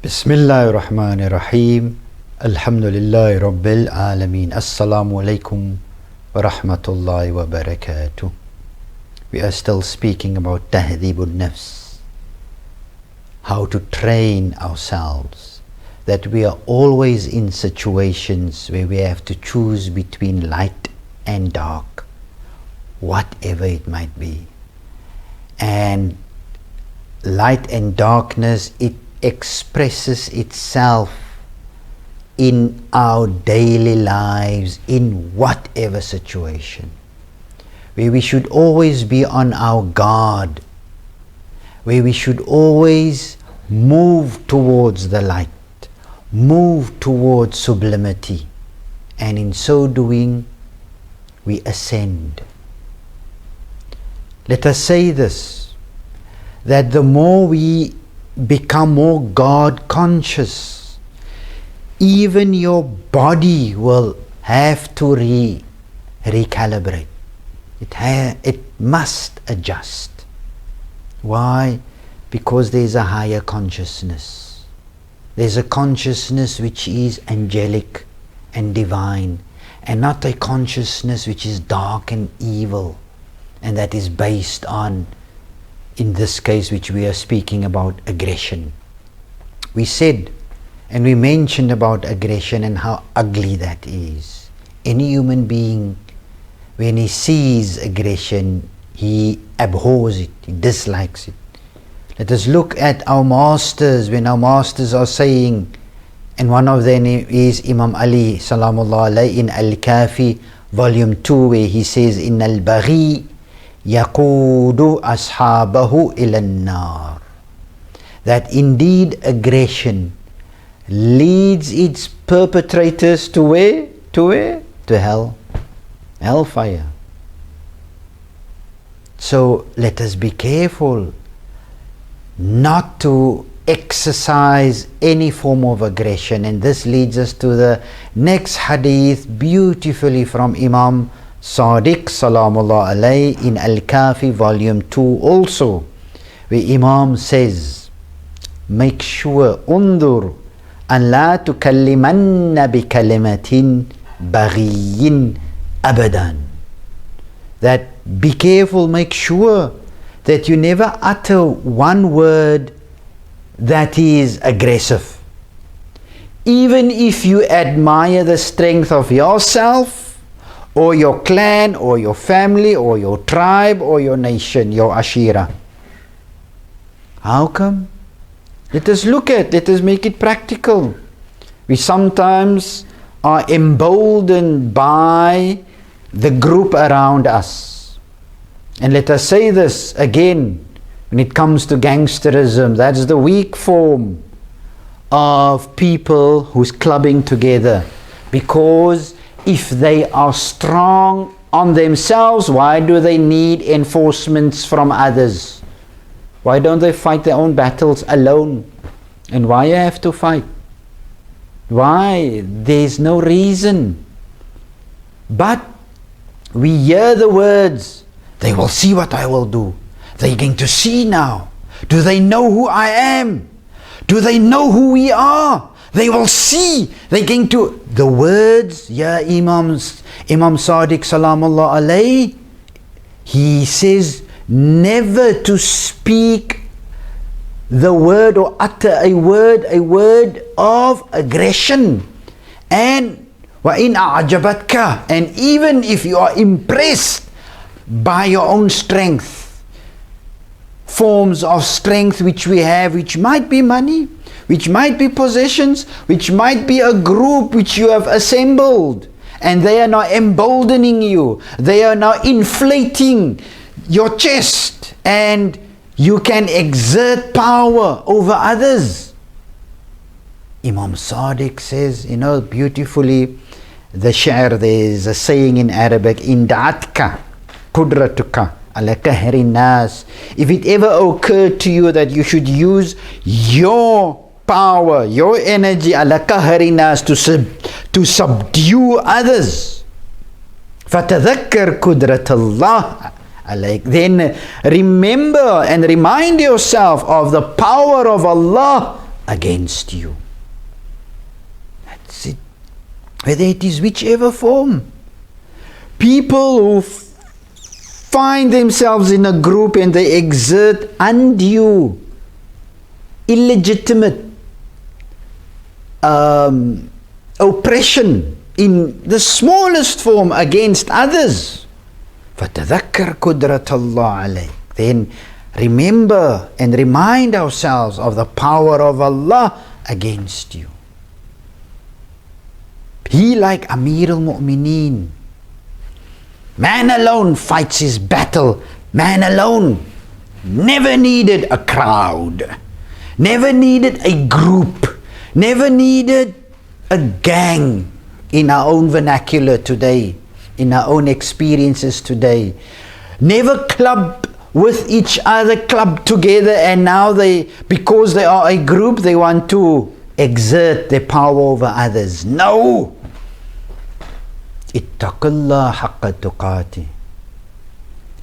Bismillahir Rahmanir Rahim. Alhamdulillahi Rabbil Alameen. Assalamu alaikum wa rahmatullahi wa barakatuh. We are still speaking about Tahdhibun Nafs, how to train ourselves, that we are always in situations where we have to choose between light and dark, whatever it might be. And light and darkness, it expresses itself in our daily lives, in whatever situation, where we should always be on our guard, where we should always move towards the light, move towards sublimity, and in so doing we ascend. Let us say this, that the more we become more God conscious, even your body will have to recalibrate. It must adjust. Why? Because there's a higher consciousness. There's a consciousness which is angelic and divine, and not a consciousness which is dark and evil, and that is based on, in this case which we are speaking about, aggression. We said and we mentioned about aggression and how ugly that is. Any human being, when he sees aggression, he abhors it, he dislikes it. Let us look at our masters, when our masters are saying, and one of them is Imam Ali Salamullah alayhi in Al-Kafi volume 2, where he says, in al-baghi yaqudu ashabahu ila an-nar, that indeed aggression leads its perpetrators to where? To where? To hell, hellfire. So let us be careful not to exercise any form of aggression, and this leads us to the next hadith, beautifully from Imam Sadiq Salamullah alayhi in Al-Kafi volume 2 also, where Imam says, make sure, undur an la tukallimanna bi kalimatin baghiyin abadan, that be careful, make sure that you never utter one word that is aggressive, even if you admire the strength of yourself or your clan or your family or your tribe or your nation, your ashira. How come? Let us make it practical. We sometimes are emboldened by the group around us. And let us say this again, when it comes to gangsterism, that's the weak form of people who's clubbing together. Because if they are strong on themselves, why do they need enforcements from others? Why don't they fight their own battles alone? And why you have to fight? Why? There's no reason. But we hear the words, they will see what I will do. They're going to see now. Do they know who I am? Do they know who we are? They will see. They're going to... The words, Imam Sadiq Salamullah alayhi, he says, never to speak the word or utter a word of aggression. And وَإِنْ أَعْجَبَتْكَ, and even if you are impressed by your own strength, forms of strength which we have, which might be money, which might be possessions, which might be a group which you have assembled, and they are now emboldening you, they are now inflating your chest, and you can exert power over others. Imam Sadiq says, beautifully, the sha'r, there is a saying in Arabic, in da'atka kudratuka ala kahri nas, if it ever occurred to you that you should use your power, your energy, ala kahri nas, to subdue others, fatadhakkar kudratallah alayk, then remember and remind yourself of the power of Allah against you. That's it. Whether it is whichever form. People who find themselves in a group and they exert undue, illegitimate oppression in the smallest form against others. فَتَذَكَّرْ قُدْرَةَ اللَّهِ عَلَيْكَ. Then remember and remind ourselves of the power of Allah against you. He, like Amir al-Mu'mineen, man alone fights his battle. Man alone never needed a crowd, never needed a group, never needed a gang in our own vernacular today, in our own experiences today. Never club with each other, club together, and now because they are a group, they want to exert their power over others. No! Ittaqullah haqqa tuqati.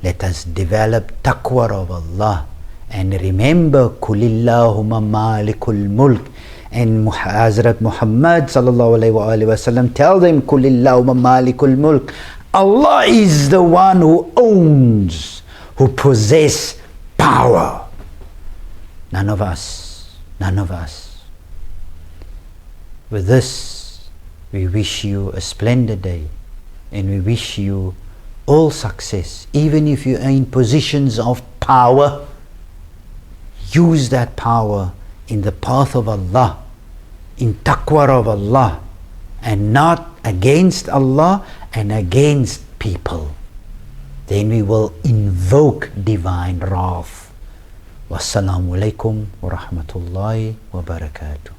Let us develop taqwa of Allah and remember Kulillahumma malikul mulk. And Hazrat Muhammad sallallahu alayhi wa sallam tell them Kulillahumma malikul mulk. Allah is the one who owns, who possess power. None of us. None of us. With this, we wish you a splendid day, and we wish you all success. Even if you are in positions of power, use that power in the path of Allah, in taqwa of Allah, and not against Allah and against people. Then we will invoke divine wrath. Wassalamu alaikum wa rahmatullahi wa barakatuh.